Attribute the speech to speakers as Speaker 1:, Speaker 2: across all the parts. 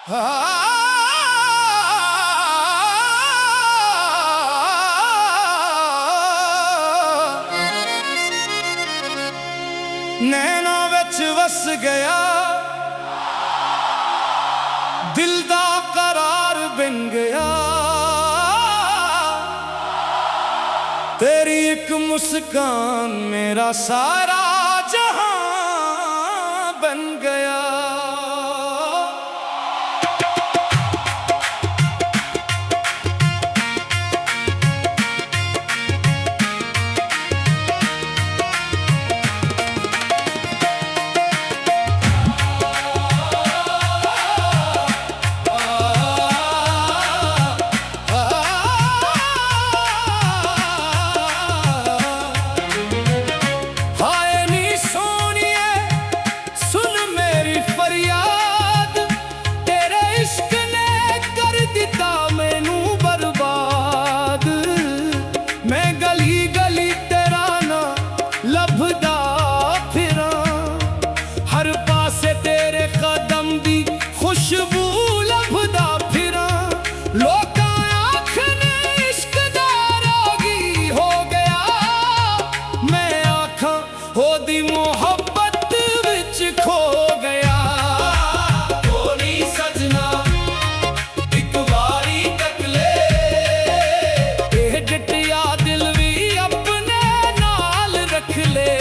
Speaker 1: नैना विच वस गया दिल दा करार बन गया। तेरी एक मुस्कान मेरा सारा जहां बन गया। खुशबू लभदा फिरा लोका आखने इश्क दा रोगी हो गया। मैं आखां होदी मोहब्बत विच खो गया। कोनी सजना इक वारी तक ले एह डटिया दिल भी अपने नाल रख ले।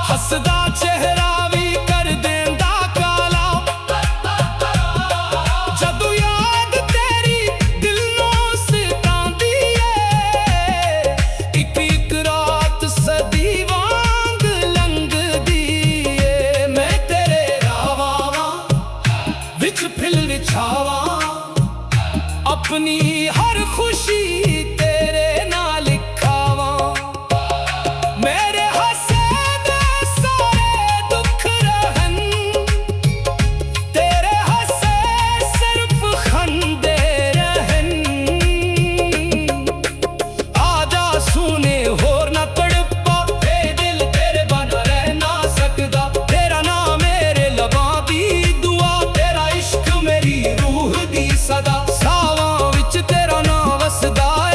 Speaker 1: हसदा चेहरा भी कर देंदा काला जदू याद तेरी दिल नूं सतांदी है। इक इक रात सदी वांग लंघदी है। मैं तेरे रावां विच फिल विछावां अपनी हर खुशी तेरे नाल लिखावां। मेरे सदा सावां विच तेरा नाम वसदा।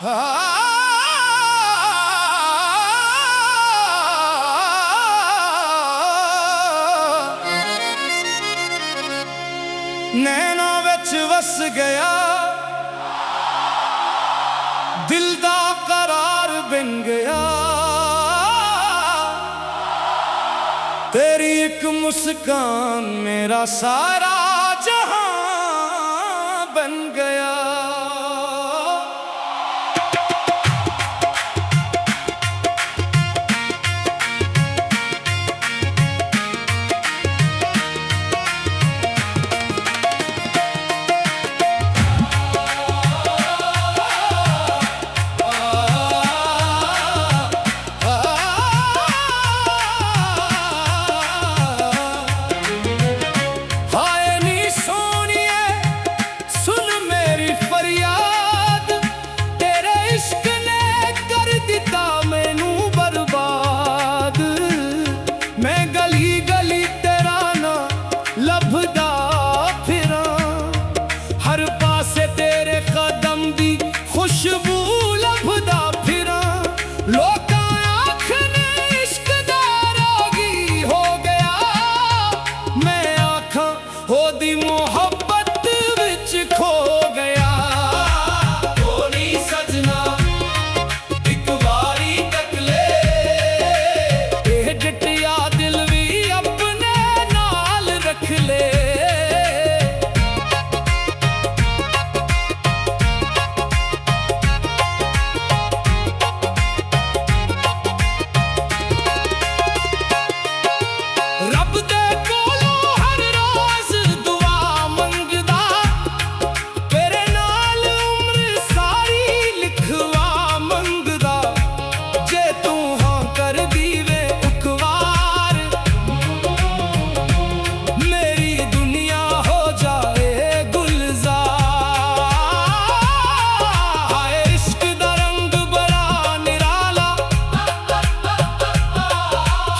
Speaker 1: नैना विच वस गया दिल दा करार बन गया तेरी एक मुस्कान मेरा सारा जहां बन गया। खुशबू लभदा फिरा लोकां आखने इश्क दा रोगी हो गया मैं आखां ओदी मोहब्बत विच खो गया। कोनी सजना इक वारी तक ले एह जटिया दिल भी अपने नाल रख ले।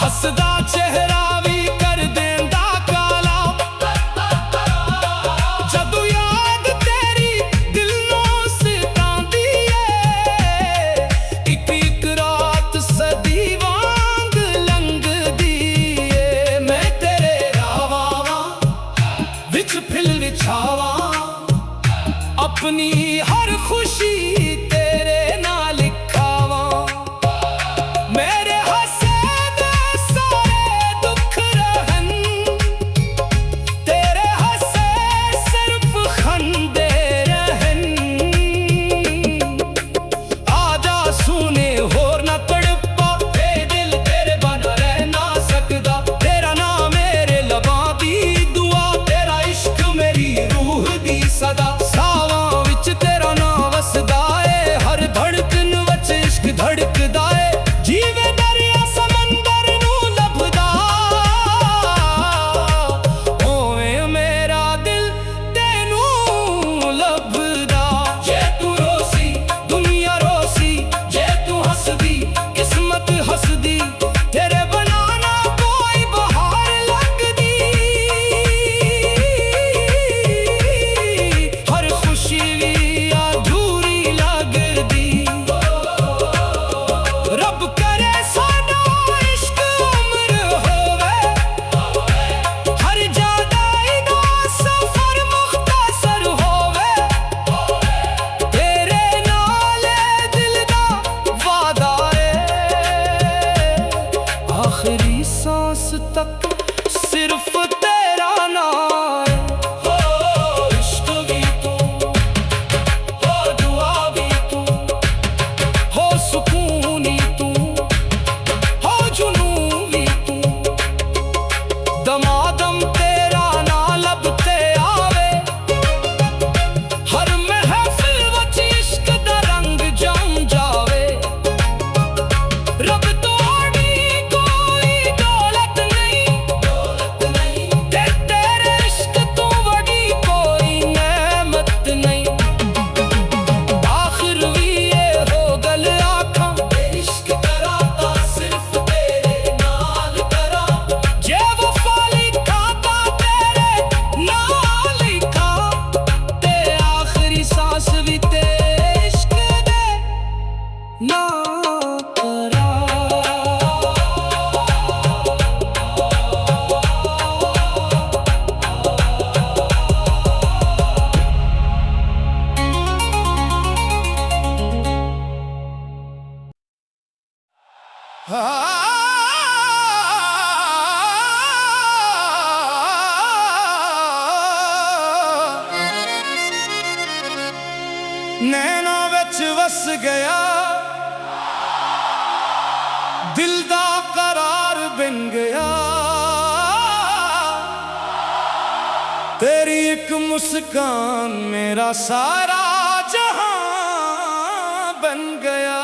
Speaker 1: हसदा चेहरा भी कर देंदा काला जदू याद तेरी दिल नूं सतांदी है इक इक रात सदी वांग लंघदी है। मैं तेरे रावां विच फिल विछावां अपनी हर खुशी तेरे नाल लिखावां। मेरे सदा सावां विच तेरा नाम वसदा है नैना विच वस गया, दिल दा करार बन गया। तेरी एक मुस्कान मेरा सारा जहां बन गया।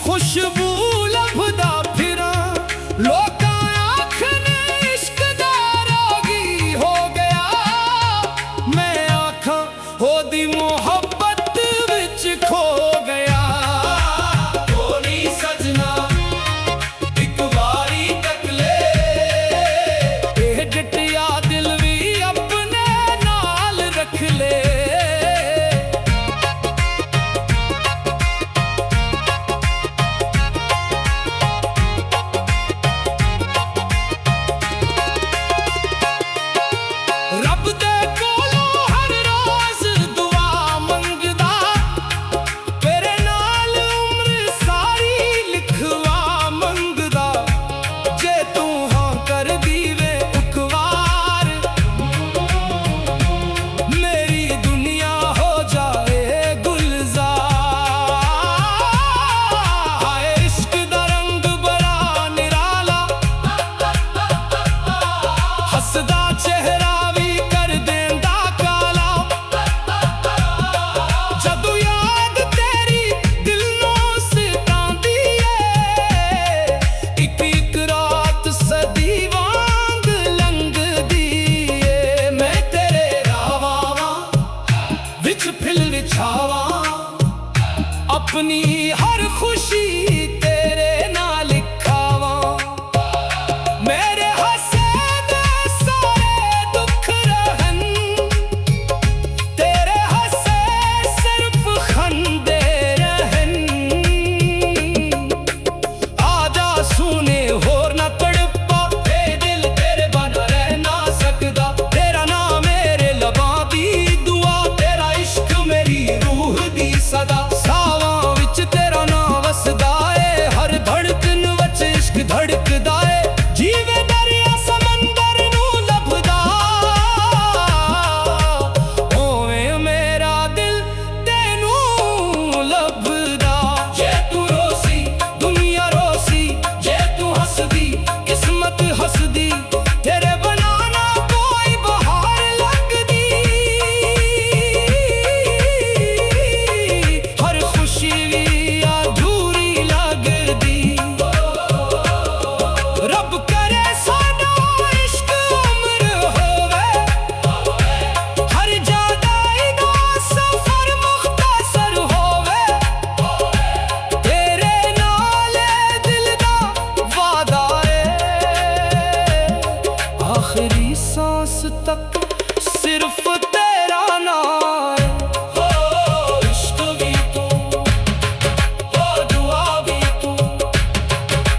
Speaker 1: खुशबू लभदा फिरा, लोकां आखने इश्क दा रोगी हो गया। मैं आखां ओदी मोहब्बत विच खो गया। कोनी सजना इक वारी तक ले, एह डटिया दिल भी अपने नाल रख ले। हसदा चेहरा भी कर देंदा काला, जदों याद तेरी दिल नूं सतांदी ऐ। इक रात सदी वांग लंघदी ऐ। मैं तेरे रावां विच फिल विछावां, अपनी हर खुशी तेरे नाल लिखावां। मेरे धड़कदा है जीवे दरिया समंदर नू लभदा, ओवें मेरा दिल तेनू लभदा। जे तू रोसी दुनिया रोसी, जे तू हसदी किस्मत हसदी। तेरे बनाना कोई बहार लगदी, हर खुशी भी अधूरी लगदी। रब करे साडा इश्क उम्र होवे, हर जादाई दा सफर मुख्तसर होवे। तेरे नाल दिल दा वादा है, आखिरी सांस तक सिर्फ तेरा नाम है। इश्क भी तू, हो दुआ भी तू,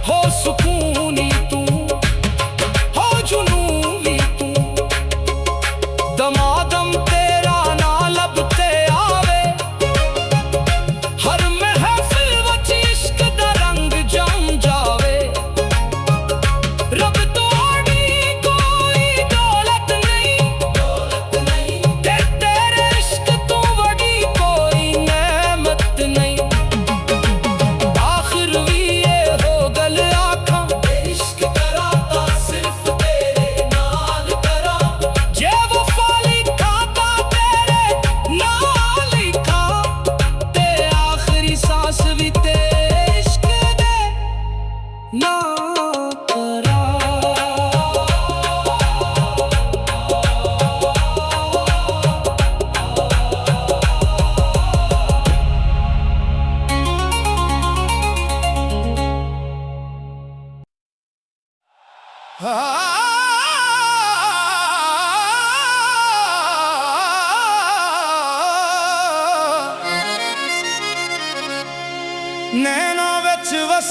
Speaker 1: हो सुकून दमादम तेरा ना लभते आवे। हर महफिल वच इश्क दा रंग जम जावे। रब तोड़ी कोई दौलत नहीं,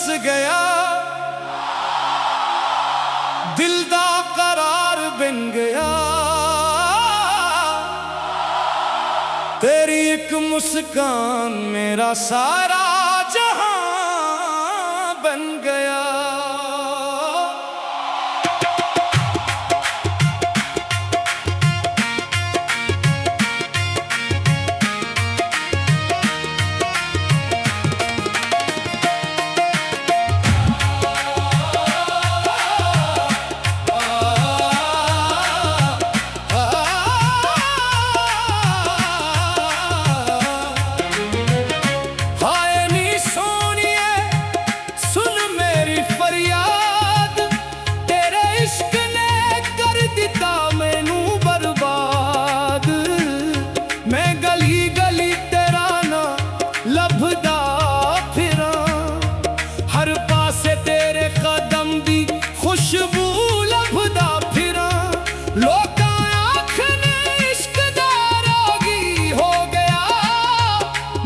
Speaker 1: बस गया, दिल दा करार बन गया। तेरी एक मुस्कान मेरा सारा जहां बन गया। खुशबू लभदा फिरा, लोका आखने इश्क दा रोगी हो गया।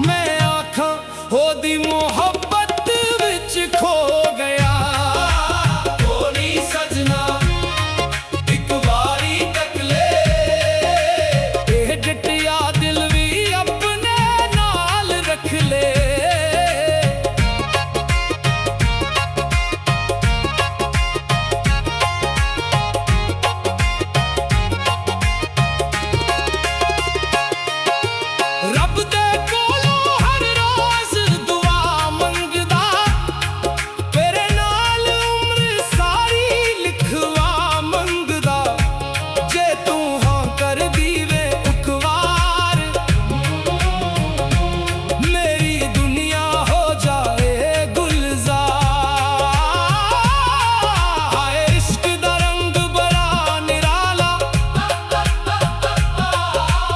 Speaker 1: मैं आखां ओदी मोहब्बत विच खो गया। कोनी सजना इक वारी तक ले, एह डटिया दिल भी अपने नाल रख ले।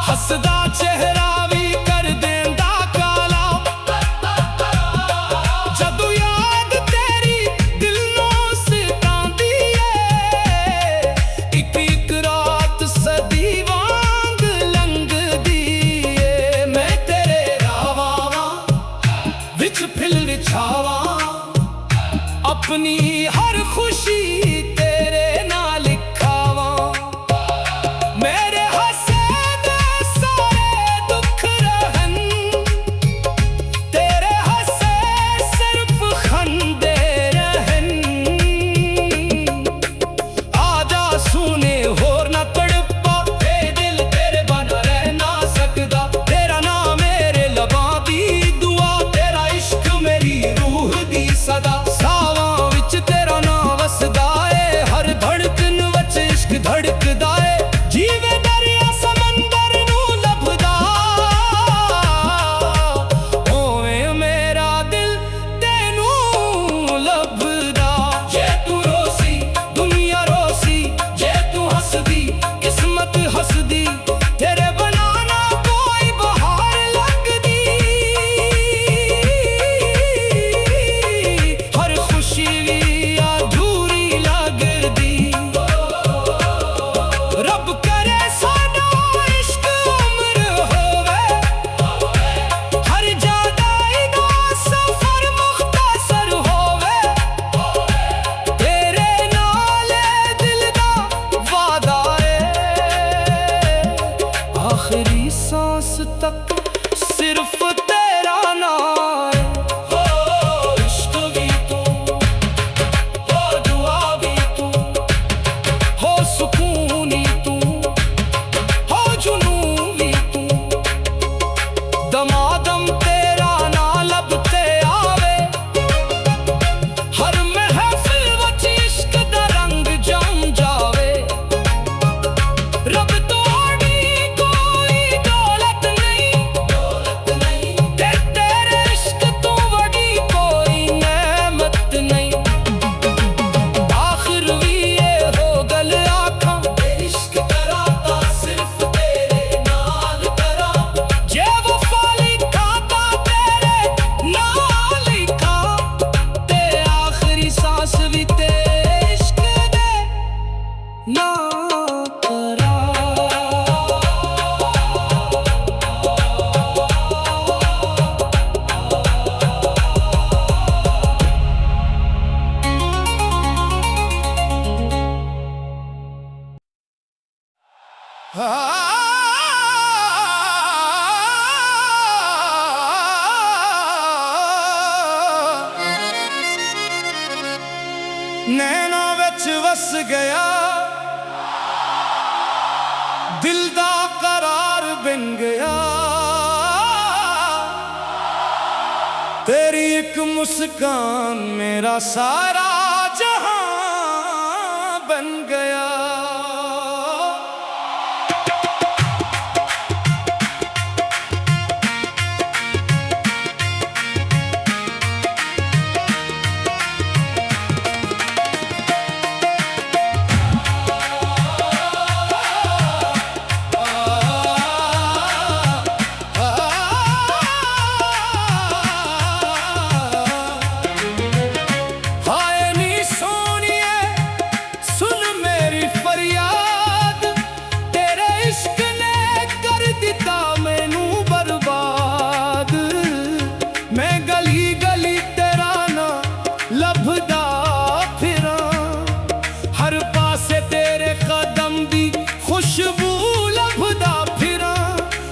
Speaker 1: हसदा चेहरा भी कर देंदा काला, जदू याद तेरी दिल नूं सतांदी है। एक रात सदी वांग लंघदी है। मैं तेरे रावां विच फिल विछावां, अपनी हर खुशी तेरे नाल लिखावां। मेरे धड़कदा है जीवे दरिया समंदर नू लभदा, ओए मेरा दिल तेनू लभदा। जे तू रोसी दुनिया रोसी, जे तू हसदी किस्मत हसदी। तेरे बनाना कोई बहार लगदी, हर खुशी भी अधूरी लगदी। रब करे साडा इश्क उम्र होवे, हर जादाई दा सफर मुख्तसर होवे। तेरे नाल दिल दा वादा है, आखिरी सांस तक सिर्फ तेरा नाम है। इश्क भी तू, हो दुआ भी तू, हो सुकून तू, हो जुनून भी तू। दमादम तेरा ना लभते आवे, हर महफिल वच इश्क दा रंग जम जावे। रब तोड़ी कोई दौलत नहीं, नैना विच वस गया दिल दा करार बन गया तेरी एक मुस्कान मेरा सारा जहां बन गया। खुशबू लभदा फिरा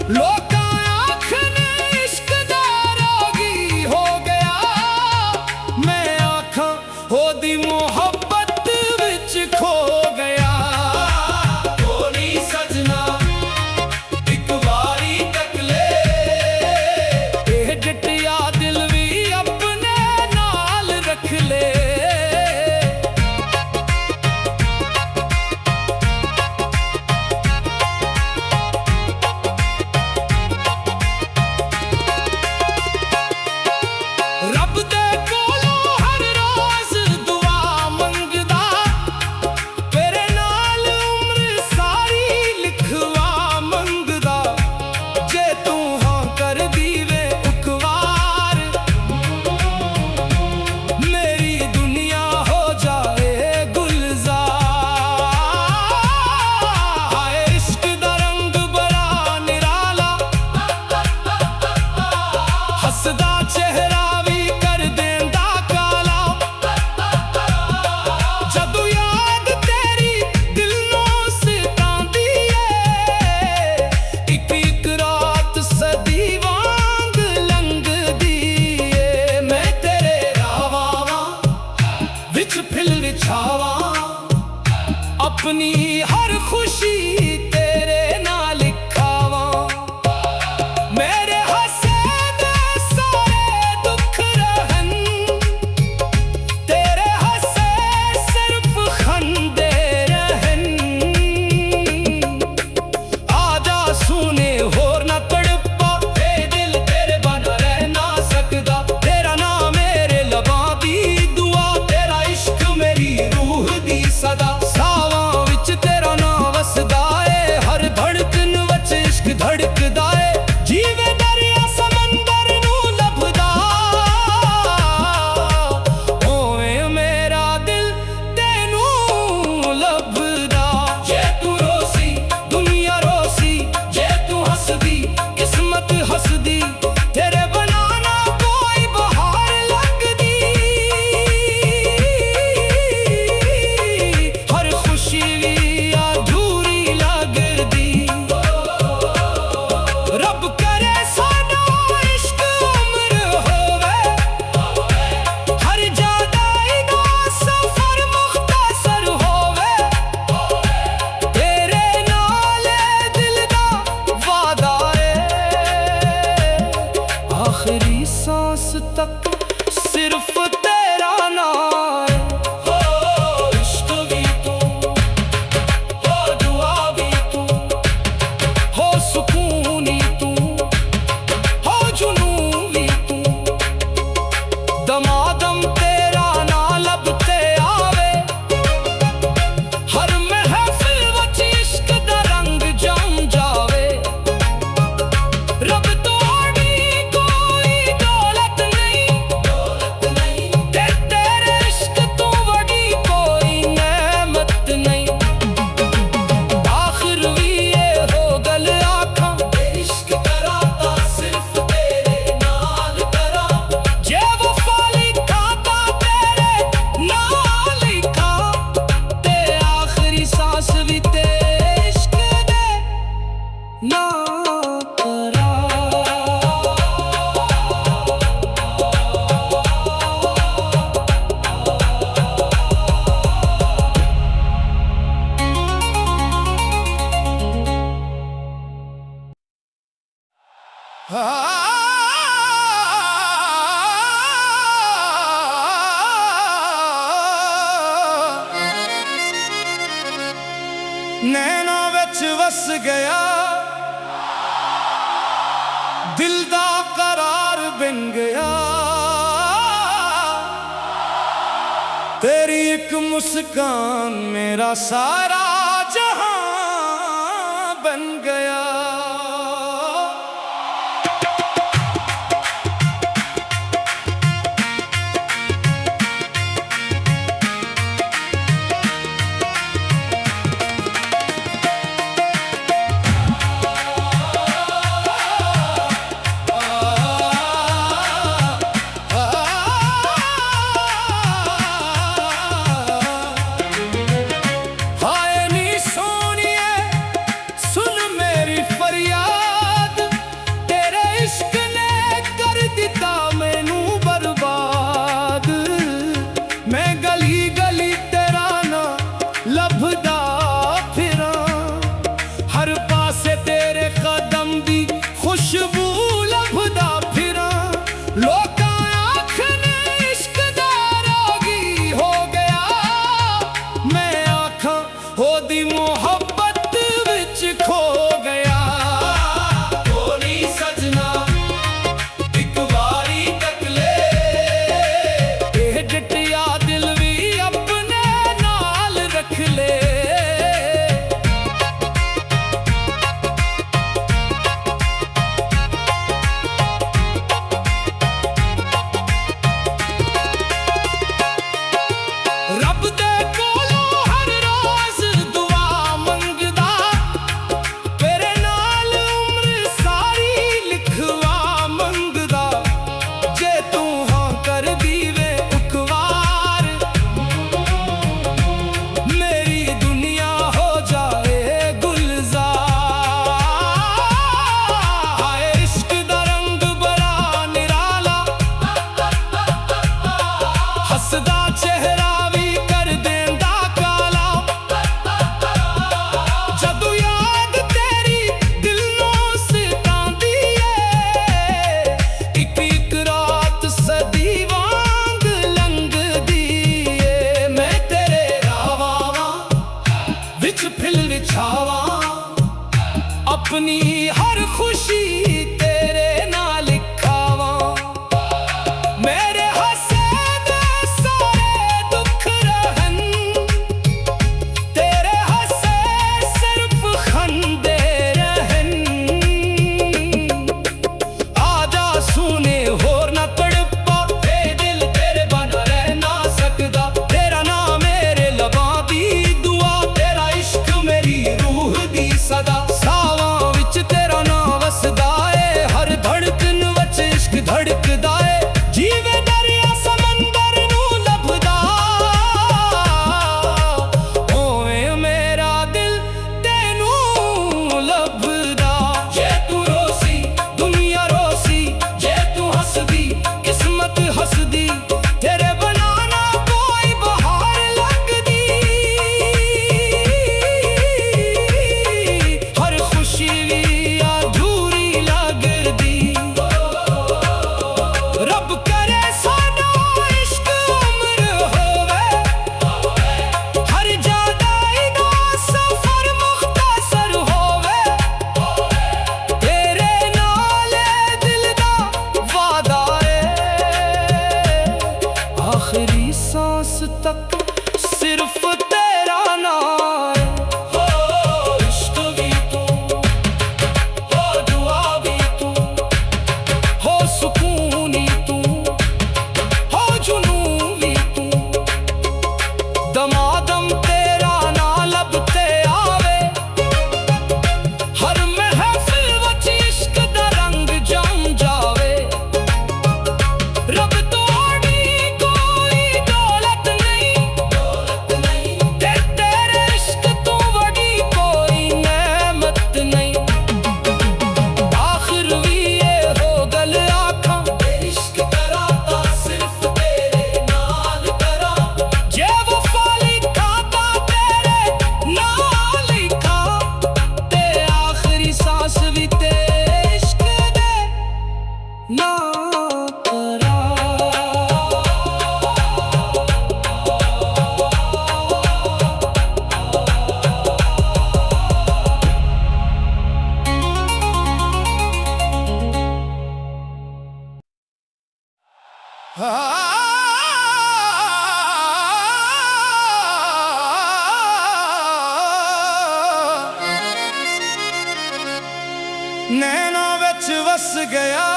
Speaker 1: लोका आखने इश्क दा रोगी हो गया मैं आखां होदी मोहब्बत विच खो गया। कोनी सजना एक बारी तक ले एह जटिया दिल भी अपने नाल रख ले। हसदा चेहरा भी कर देंदा काला जदू याद तेरी दिल नूं सतांदी है एक एक रात सदी वांग लंघदी है। मैं तेरे रावां विच फिल विछावां अपनी हर खुशी तेरे नाल लिखावां मेरे सदा सावां विच तेरा नाम वसदा है हर धड़कन विच इश्क धड़कदा है जीवे दरिया समंदर नूं लभदा ओए मेरा दिल तेनूं लभदा। जे तू रोसी दुनिया रोसी जे तू हसदी किस्मत हसदी तेरे बनाना कोई बहार लगदी रब करे साडा इश्क उम्र होवे हर जादाई दा सफर मुख्तसर होवे तेरे नाल दिल दा वादा है आखिरी सांस तक सिर्फ तेरा नाम दमादम तेरा ना लभते आवे हर महफिल वच इश्क दा रंग जम जावे रब तोड़ी कोई दौलत नहीं नैना विच वस गया दिल दा करार बन गया तेरी एक मुस्कान मेरा सारा जहां बन गया हर पासे तेरे कदम दी खुशबू लभदा फिरा लोकां आखने इश्क दा रोगी हो गया मैं आखां ओदी मोहब्बत विच खो गया कोनी सजना इक वारी तक ले एह डटिया दिल भी अपने नाल रख ले हसदा चेहरा भी कर देंदा काला जदू याद तेरी दिल नूं सतांदी ऐ इक इक रात सदी वांग लंघदी ऐ मैं तेरे रावां विच फिल विछावां अपनी हर खुशी तेरे नाल लिखावां मेरे सदा सावां विच तेरा नाम वसदा ऐ नैना विच वस गया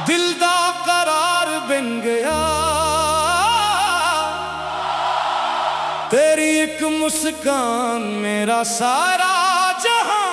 Speaker 1: दिल दा करार बन गया तेरी एक मुस्कान मेरा सारा जहां